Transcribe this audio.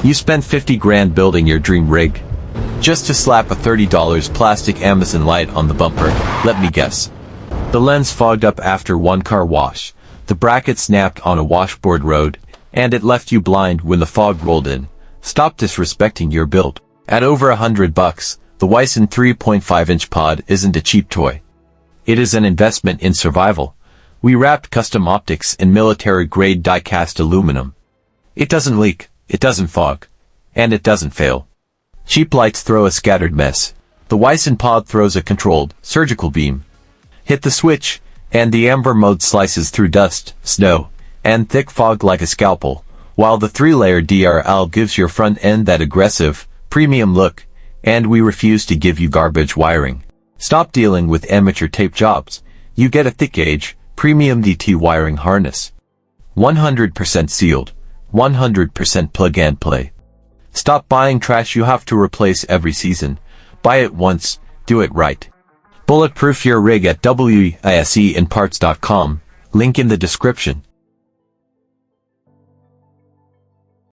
You spent 50 grand building your dream rig, just to slap a $30 plastic Amazon light on the bumper. Let me guess. The lens fogged up after one car wash, the bracket snapped on a washboard road, and it left you blind when the fog rolled in. Stop disrespecting your build. At over $100, the Weisen 3.5-inch pod isn't a cheap toy. It is an investment in survival. We wrapped custom optics in military-grade die-cast aluminum. It doesn't leak, it doesn't fog, and it doesn't fail. Cheap lights throw a scattered mess. The Weisen pod throws a controlled, surgical beam. Hit the switch, and the amber mode slices through dust, snow, and thick fog like a scalpel, while the 3-layer DRL gives your front end that aggressive, premium look, and we refuse to give you garbage wiring. Stop dealing with amateur tape jobs. You get a thick-gauge, premium DT wiring harness. 100% sealed, 100% plug-and-play. Stop buying trash you have to replace every season. Buy it once, do it right. Bulletproof your rig at WISEInparts.com, link in the description.